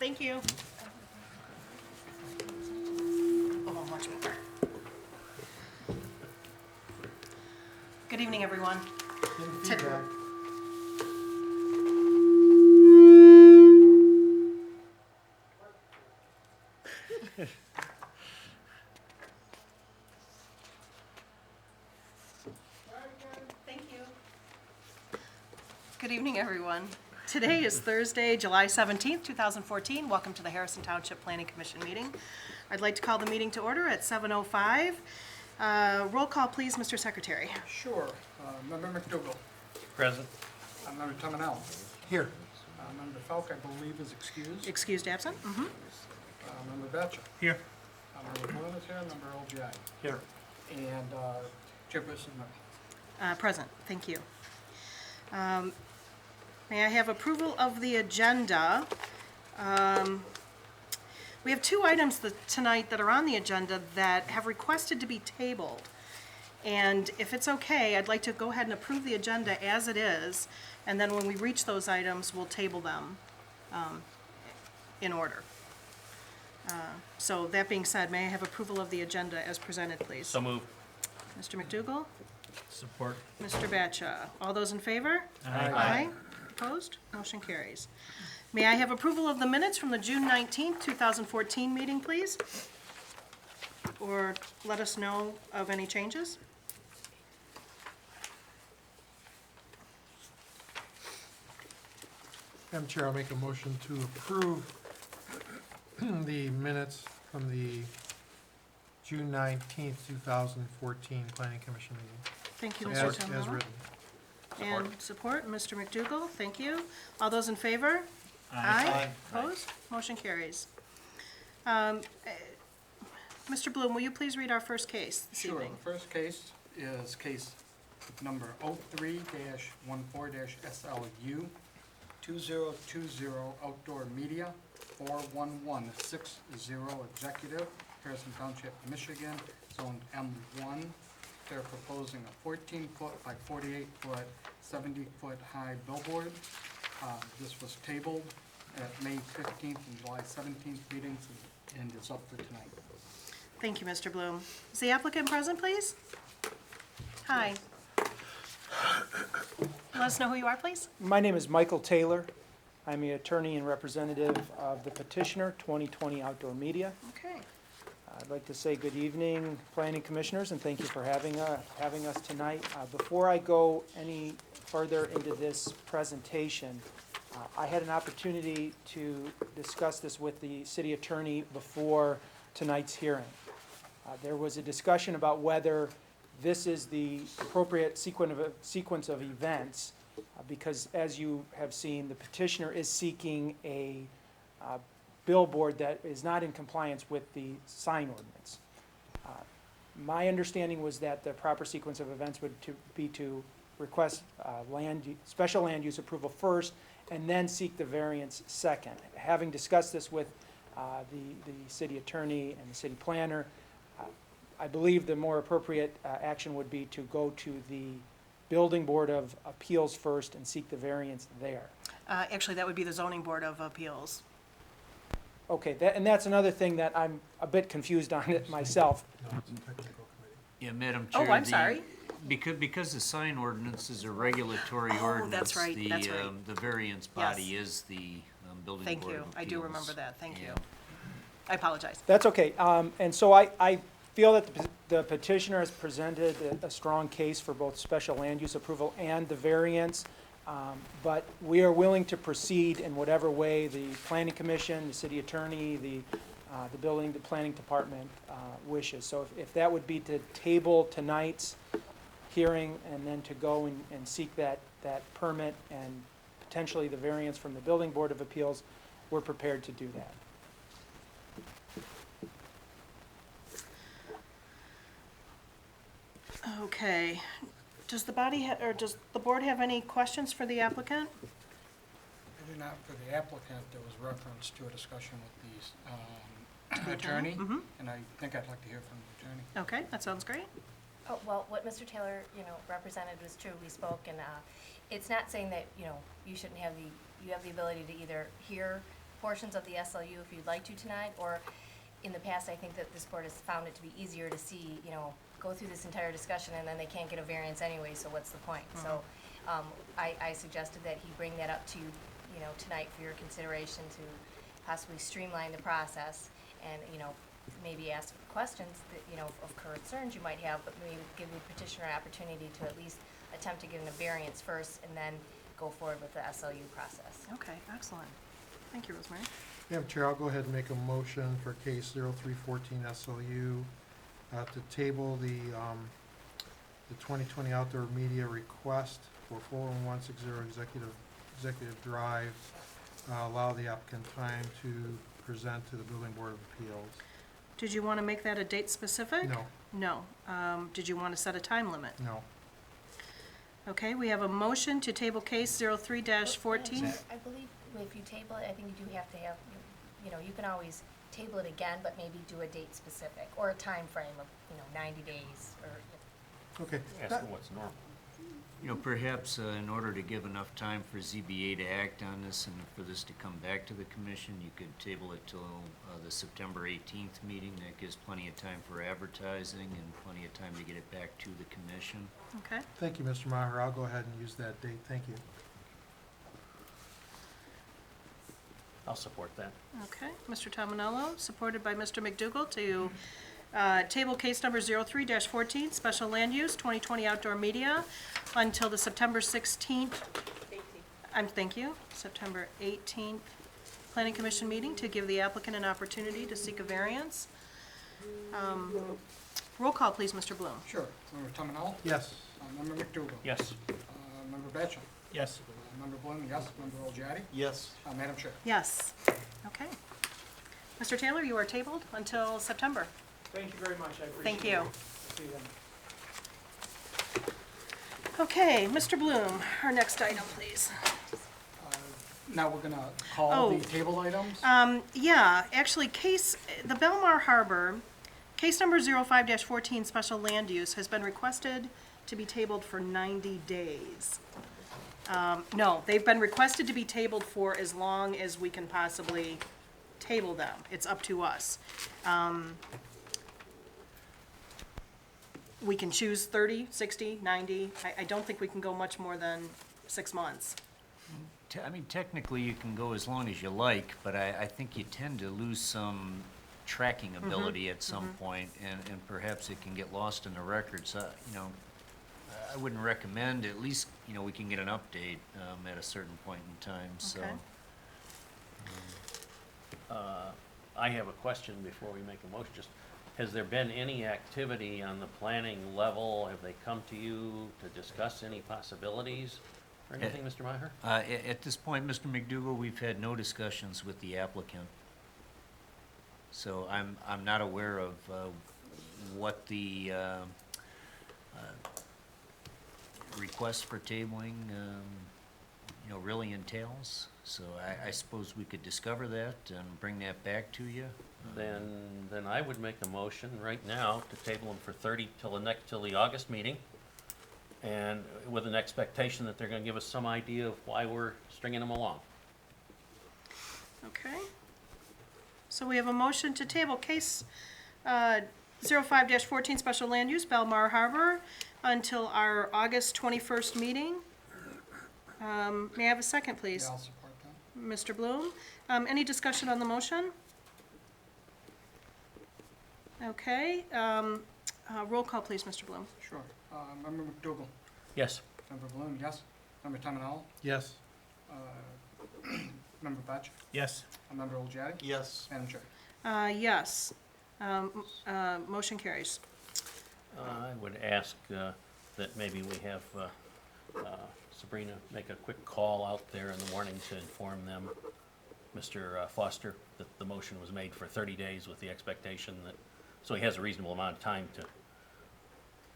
Thank you. Oh, much better. Good evening, everyone. Ted- Thank you. Good evening, everyone. Today is Thursday, July 17th, 2014. Welcome to the Harrison Township Planning Commission meeting. I'd like to call the meeting to order at 7:05. Roll call, please, Mr. Secretary. Sure. Member McDougall. Present. Member Tumanello. Here. Member Falk, I believe, is excused. Excused absent? Member Batcha. Here. Member Bloom is here. Member LGI. Here. And Chairperson Miller. Present, thank you. May I have approval of the agenda? We have two items tonight that are on the agenda that have requested to be tabled. And if it's okay, I'd like to go ahead and approve the agenda as it is, and then when we reach those items, we'll table them in order. So that being said, may I have approval of the agenda as presented, please? So move. Mr. McDougall? Support. Mr. Batcha? All those in favor? Aye. Opposed? Motion carries. May I have approval of the minutes from the June 19th, 2014 meeting, please? Or let us know of any changes? Madam Chair, I'll make a motion to approve the minutes from the June 19th, 2014 Planning Commission meeting. Thank you, Mr. As Tomola. written. And support, Mr. McDougall, thank you. All those in favor? Aye. Opposed? Motion carries. Mr. Bloom, will you please read our first case this Sure. evening? The first case is case number 03-14-SLU 2020 Outdoor Media 41160 Executive, Harrison Township, Michigan, Zone M1. They're proposing a 14-foot by 48-foot, 70-foot high billboard. This was tabled at May 15th and July 17th meetings and is up for tonight. Thank you, Mr. Bloom. Is the applicant present, please? Hi. Let us know who you are, please. My name is Michael Taylor. I'm the attorney and representative of the petitioner, 2020 Outdoor Media. Okay. I'd like to say good evening, planning commissioners, and thank you for having us tonight. Before I go any further into this presentation, I had an opportunity to discuss this with the city attorney before tonight's hearing. There was a discussion about whether this is the appropriate sequence of events, because as you have seen, the petitioner is seeking a billboard that is not in compliance with the sign ordinance. My understanding was that the proper sequence of events would be to request special land use approval first and then seek the variance second. Having discussed this with the city attorney and the city planner, I believe the more appropriate action would be to go to the Building Board of Appeals first and seek the variance there. Actually, that would be the Zoning Board of Appeals. Okay, and that's another thing that I'm a bit confused on it myself. No, it's a technical committee. Yeah, Madam Oh, Chair. I'm sorry. Because the sign ordinance is a regulatory Oh, ordinance. that's right, that's right. The variance body is the building Thank board you. of I do appeals. remember that. Thank you. Yeah. I apologize. That's okay. And so I feel that the petitioner has presented a strong case for both special land use approval and the variance. But we are willing to proceed in whatever way the planning commission, the city attorney, the planning department wishes. So if that would be to table tonight's hearing and then to go and seek that permit and potentially the variance from the Building Board of Appeals, we're prepared to do that. Okay. Does the body, or does the board have any questions for the applicant? I do not, for the applicant, there was reference to a discussion with the the attorney? attorney, and I think I'd like to hear from the attorney. Okay, that sounds great. Oh, well, what Mr. Taylor, represented was true. We spoke, and it's not saying that, you shouldn't have the you have the ability to either hear portions of the SLU if you'd like to tonight, or in the past, I think that this board has found it to be easier to see, go through this entire discussion and then they can't get a variance anyway, so what's the point? So, I suggested that he bring that up to you, tonight for your consideration to possibly streamline the process and, maybe ask questions that, of concerns you might have, but maybe give the petitioner an opportunity to at least attempt to get in a variance first and then go forward with the SLU process. Okay, excellent. Thank you, Rosemary. Madam Chair, I'll go ahead and make a motion for case 0314 SLU to table the 2020 outdoor media request for 41160 Executive Drive. Allow the applicant time to present to the Building Board of Appeals. Did you want to make that a date specific? No, No. Did you want to set a time limit? no. Okay, we have a motion to table case 03-14. I believe if you table it, I think you do have to have, you can always table it again, but maybe do a date specific or a time frame of, 90 days or. Okay. Ask them what's normal. Perhaps in order to give enough time for ZBA to act on this and for this to come back to the commission, you could table it till the September 18th meeting. That gives plenty of time for advertising and plenty of time to get it back to the commission. Okay, Thank you, Mr. Maher. I'll go ahead and use that date. Thank you. I'll support that. okay. Mr. Tominello, supported by Mr. McDougall to table case number 03-14, special land use, 2020 outdoor media, until the September 16th. Thank you, September 18th Planning Commission meeting to give the applicant an opportunity to seek a variance. Roll call, please, Mr. Bloom. Sure. Member Tominello? Yes. Member McDougal? Yes. Member Batchel? Yes. Member Bloom, yes. Member Olgiati? Yes. Madam Chair? Yes. Okay. Mr. Taylor, you are tabled until September. Thank you very much, I appreciate it. Thank you. See you then. Okay, Mr. Bloom, our next item, please. Now we're gonna call Oh. the table items. Yeah, actually, the Belmar Harbor, case number 05-14, special land use, has been requested to be tabled for 90 days. No, they've been requested to be tabled for as long as we can possibly table them. It's up to us. We can choose 30, 60, 90. I don't think we can go much more than 6 months. Technically, you can go as long as you like, but I think you tend to lose some tracking ability at some point, and perhaps it can get lost in the records. I wouldn't recommend, at least, we can get an update at a certain point in time, so. Okay. I have a question before we make a motion. Just, has there been any activity on the planning level? Have they come to you to discuss any possibilities or anything, Mr. Maher? At this point, Mr. McDougall, we've had no discussions with the applicant. So I'm not aware of what the request for tabling, really entails. So I suppose we could discover that and bring that back to you. Then I would make a motion right now to table them for 30 till the August meeting, and with an expectation that they're gonna give us some idea of why we're stringing them along. Okay. So we have a motion to table case 05-14, special land use, Belmar Harbor, until our August 21st meeting. May I have a second, please? Yeah, I'll support that. Mr. Bloom. Any discussion on the motion? Okay. Roll call, please, Mr. Bloom. Sure. Member McDougal? Yes. Member Bloom, yes. Member Tominello? Yes. Member Batch? Yes. Member Olgiati? Yes. Madam Chair? Yes. Motion carries. I would ask that maybe we have Sabrina make a quick call out there in the morning to inform them, Mr. Foster, that the motion was made for 30 days with the expectation that, so he has a reasonable amount of time to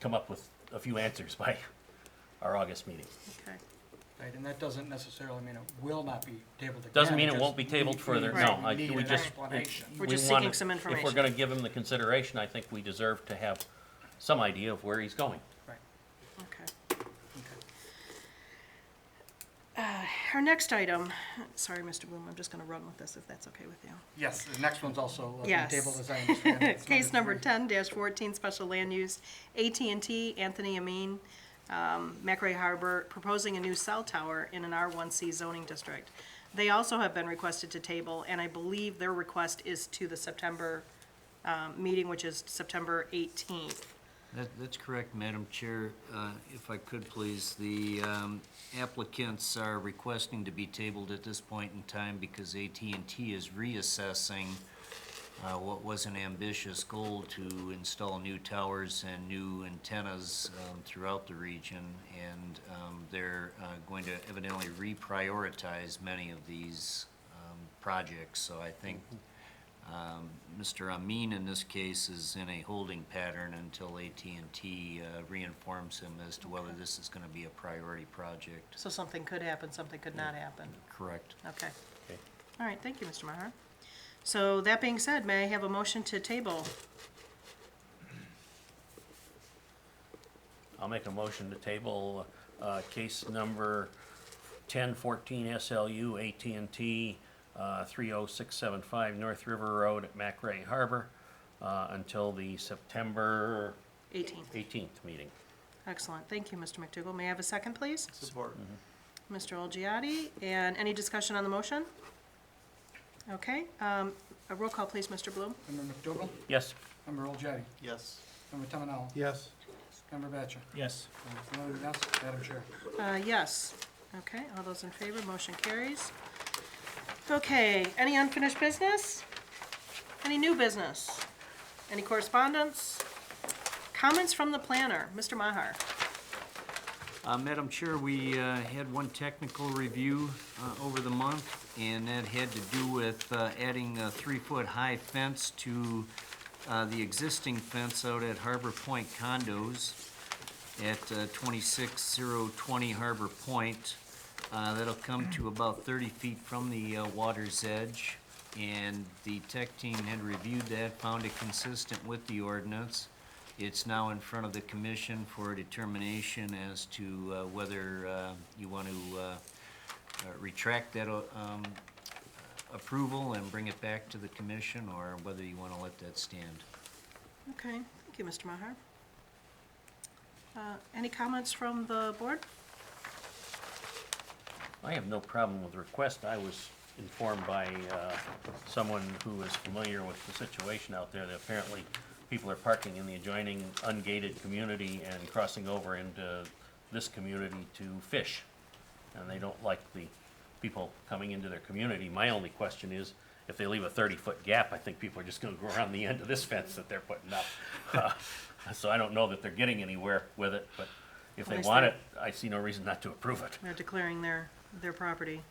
come up with a few answers by our August meeting. Okay. Right, and that doesn't necessarily mean it will not be tabled again. Doesn't mean it just won't be tabled we- further, we- no, we need we an just. explanation. We're we just wanna- seeking some If information. we're gonna give him the consideration, I think we deserve to have some idea of where he's going. Right. Okay. our next item, sorry, Mr. Bloom, I'm just gonna run with this if that's okay with you. Yes, the next one's also Yes. tabled, as I understand it. It's Case number three. 10-14, special land use, AT&T, Anthony Amin, McRae Harbor, proposing a new cell tower in an R1C zoning district. They also have been requested to table, and I believe their request is to the September meeting, which is September 18th. That's correct, Madam Chair. If I could, please, the applicants are requesting to be tabled at this point in time because AT&T is reassessing what was an ambitious goal to install new towers and new antennas throughout the region, and they're going to evidently reprioritize many of these projects. So I think Mr. Amin in this case is in a holding pattern until AT&T reinforms him as to whether this is going to be a priority project. So something could happen, something could not happen. Correct. Okay. Okay. All right, thank you, Mr. Maher. So that being said, may I have a motion to table? I'll make a motion to table case number 1014 SLU AT&T 30675 North River Road at McRae Harbor until the September 18th. 18th meeting. Excellent, thank you, Mr. McDougal. May I have a second, please? Support. Mr. Olgiati, and any discussion on the motion? Okay, a roll call, please, Mr. Bloom. Member McDougal? Yes. Member Olgiati? Yes. Member Tomanello? Yes. Member Batchor? Yes. Member Flanagan, yes. Madam Chair. Yes. Okay, all those in favor, motion carries. Okay, any unfinished business? Any new business? Any correspondence? Comments from the planner, Mr. Maher. Madam Chair, we had one technical review over the month, and that had to do with adding a 3-foot-high fence to the existing fence out at Harbor Point Condos at 26020 Harbor Point. That'll come to about 30 feet from the water's edge, and the tech team had reviewed that, found it consistent with the ordinance. It's now in front of the commission for a determination as to whether you want to retract that approval and bring it back to the commission, or whether you want to let that stand. Okay, thank you, Mr. Maher. Any comments from the board? I have no problem with the request. I was informed by someone who is familiar with the situation out there that apparently people are parking in the adjoining ungated community and crossing over into this community to fish. And they don't like the people coming into their community. My only question is, if they leave a 30-foot gap, I think people are just gonna go around the end of this fence that they're putting up. So I don't know that they're getting anywhere with it, but if they At least want they- it, I see no reason not to approve it. They're declaring their property.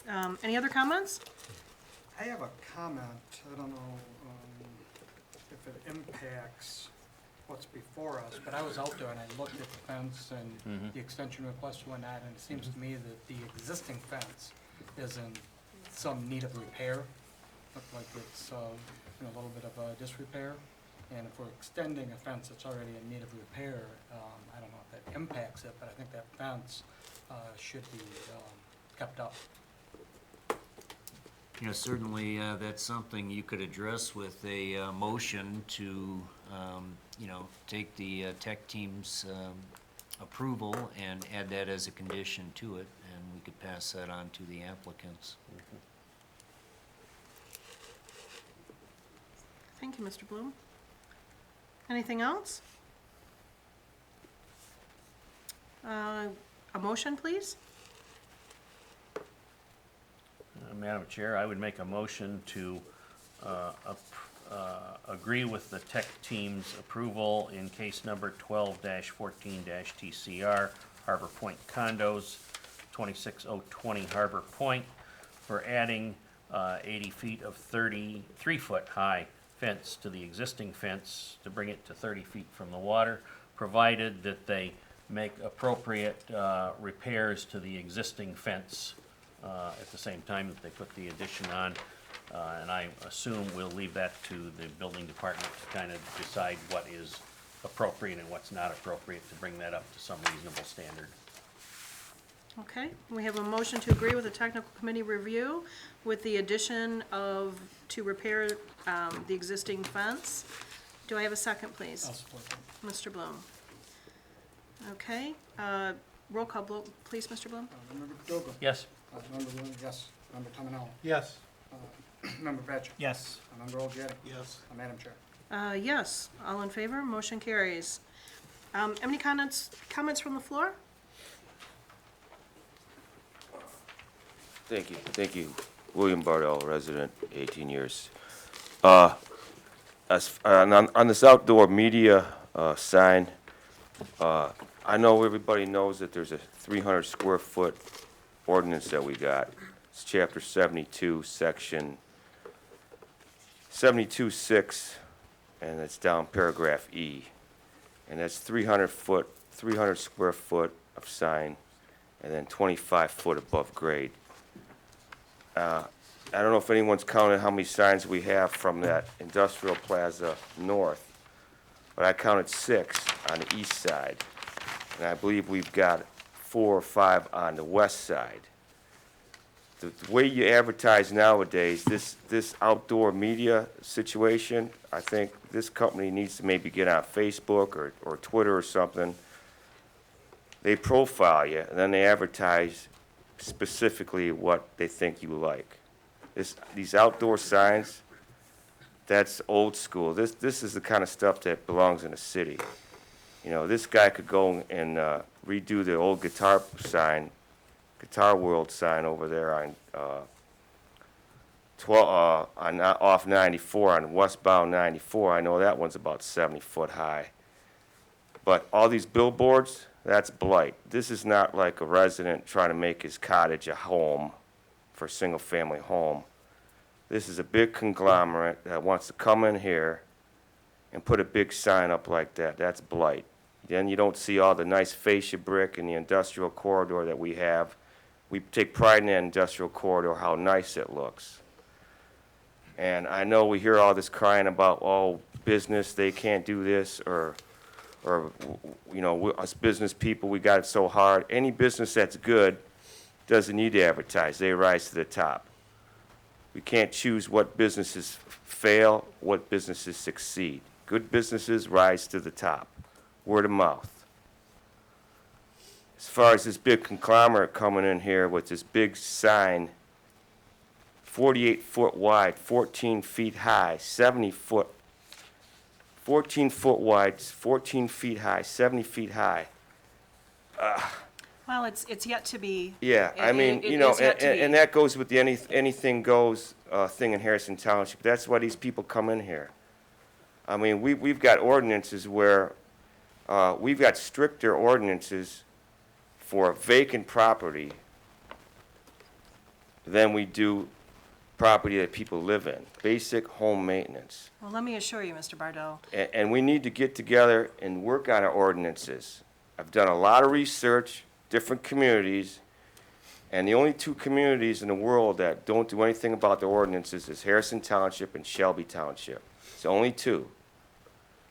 Any other comments? I have a comment. I don't know if it impacts what's before us, but I was out there and I looked at the fence and the extension request and whatnot, and it seems to me that the existing fence is in some need of repair. Look like it's in a little bit of a disrepair. And if we're extending a fence that's already in need of repair, I don't know if that impacts it, but I think that fence should be kept up. You know, certainly, that's something you could address with a motion to, you know, take the tech team's approval and add that as a condition to it, and we could pass that on to the applicants. Thank you, Mr. Bloom. Anything else? A motion, please? Madam Chair, I would make a motion to agree with the tech team's approval in case number 12-14-TCR, Harbor Point Condos, 26020 Harbor Point, for adding 80 feet of 33-foot-high fence to the existing fence to bring it to 30 feet from the water, provided that they make appropriate repairs to the existing fence at the same time that they put the addition on. And I assume we'll leave that to the building department to kind of decide what is appropriate and what's not appropriate to bring that up to some reasonable standard. Okay, we have a motion to agree with the technical committee review with the addition of, to repair the existing fence. Do I have a second, please? I'll support that. Mr. Bloom. Okay, roll call, please, Mr. Bloom? Member Dogo? Yes? Member Williams, yes. Member Tominelli? Yes. Member Batchor? Yes. Member Olgiati? Yes. Madam Chair. Yes, all in favor, motion carries. Any comments from the floor? Thank you. William Bardell, resident, 18 years. On this outdoor media sign, I know everybody knows that there's a 300 square foot ordinance that we got. It's chapter 72, section 72-6, and it's down paragraph E. And that's 300 square foot of sign, and then 25 foot above grade. I don't know if anyone's counted how many signs we have from that industrial plaza north, but I counted 6 on the east side, and I believe we've got 4 or 5 on the west side. The way you advertise nowadays, this outdoor media situation, I think this company needs to maybe get on Facebook or Twitter or something. They profile you, and then they advertise specifically what they think you like. These outdoor signs, that's old school. This is the kind of stuff that belongs in a city. You know, this guy could go and redo the old Guitar World sign over there on off 94 on westbound 94. I know that one's about 70 foot high. But all these billboards, that's blight. This is not like a resident trying to make his cottage a home for a single-family home. This is a big conglomerate that wants to come in here and put a big sign up like that. That's blight. Then you don't see all the nice fascia brick in the industrial corridor that we have. We take pride in that industrial corridor, how nice it looks. And I know we hear all this crying about, oh, business, they can't do this, or you know, us business people, we got it so hard. Any business that's good doesn't need to advertise. They rise to the top. We can't choose what businesses fail, what businesses succeed. Good businesses rise to the top. Word of mouth. As far as this big conglomerate coming in here with this big sign, 48 foot wide, 14 feet high, 70 foot, 14 foot wide, 14 feet high, 70 feet high. Well, it's yet to be. Yeah, I mean, it you know, is yet to be. and that goes with the anything goes thing in Harrison Township. That's why these people come in here. I mean, we've got ordinances where we've got stricter ordinances for vacant property than we do property that people live in. Basic home maintenance. Well, let me assure you, Mr. Bardot, And we need to get together and work on our ordinances. I've done a lot of research, different communities, and the only 2 communities in the world that don't do anything about their ordinances is Harrison Township and Shelby Township. It's the only 2.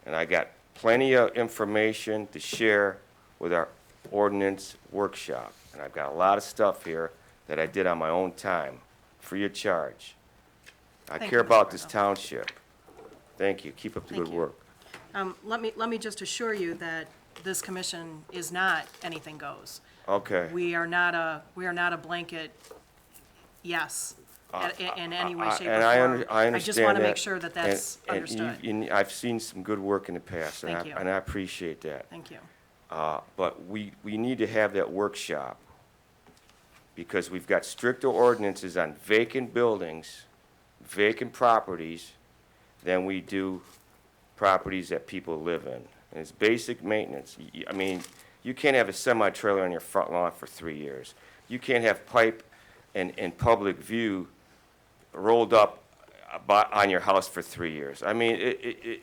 And I got plenty of information to share with our ordinance workshop. And I've got a lot of stuff here that I did on my own time, free of charge. I Thank care you, Mr. about this Bardot. township. Thank you. Keep up the Thank good you. work. let me just assure you that this commission is not anything goes. Okay. We are not a blanket yes in any way, shape, or And form. I understand that. I just want to make sure that that's And understood. I've seen some good work in the past, and Thank you. I appreciate that. Thank you. But we need to have that workshop, because we've got stricter ordinances on vacant buildings, vacant properties, than we do properties that people live in. And it's basic maintenance. I mean, you can't have a semi-trailer on your front lawn for 3 years. You can't have pipe in public view rolled up on your house for 3 years. I mean,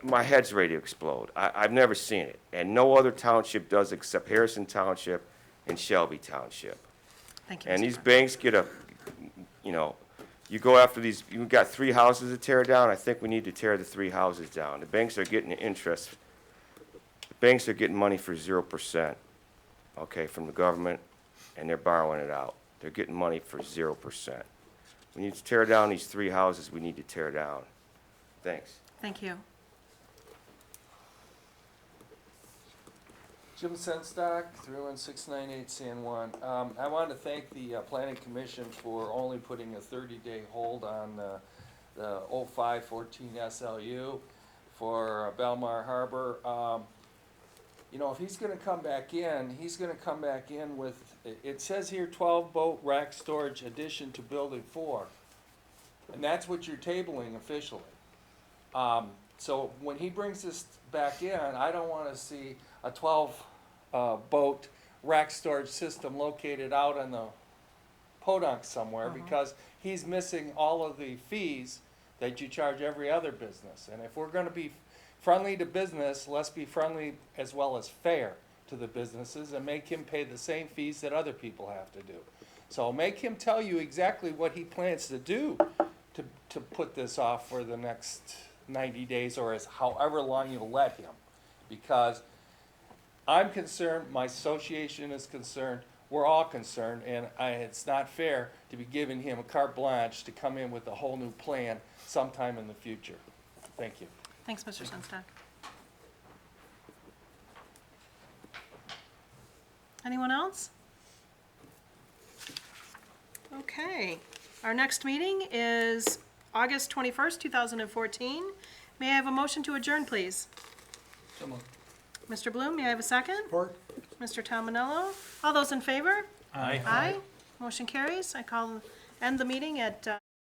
my head's ready to explode. I've never seen it. And no other township does except Harrison Township and Shelby Township. Thank you, And Mr. these Bardot. banks get you know, you go after these, you've got 3 houses to tear down, I think we need to tear the 3 houses down. The banks are getting the interest. The banks are getting money for 0%. okay, from the government, and they're borrowing it out. They're getting money for 0%. We need to tear down these 3 houses we need to tear down. Thanks. Thank you. Jim Senstock, 31698 San Juan. I want to thank the Planning Commission for only putting a 30-day hold on the 0514 SLU for Belmar Harbor. You know, if he's gonna come back in, he's gonna come back in with, it says here 12 boat rack storage addition to building 4. And that's what you're tabling officially. So when he brings this back in, I don't wanna see a 12 boat rack storage system located out on the podunk somewhere, because he's missing all of the fees that you charge every other business. And if we're gonna be friendly to business, let's be friendly as well as fair to the businesses and make him pay the same fees that other people have to do. So make him tell you exactly what he plans to do to put this off for the next 90 days or as however long you'll let him. Because I'm concerned, my association is concerned, we're all concerned, and it's not fair to be giving him a carte blanche to come in with a whole new plan sometime in the future. Thank you. Thanks, Mr. Senstock. Anyone else? Okay. Our next meeting is August 21st, 2014. May I have a motion to adjourn, please? So moved. Mr. Bloom, may I have a second? Support? Mr. Tominello? All those in favor? Aye. Aye. Motion carries. I call, end the meeting at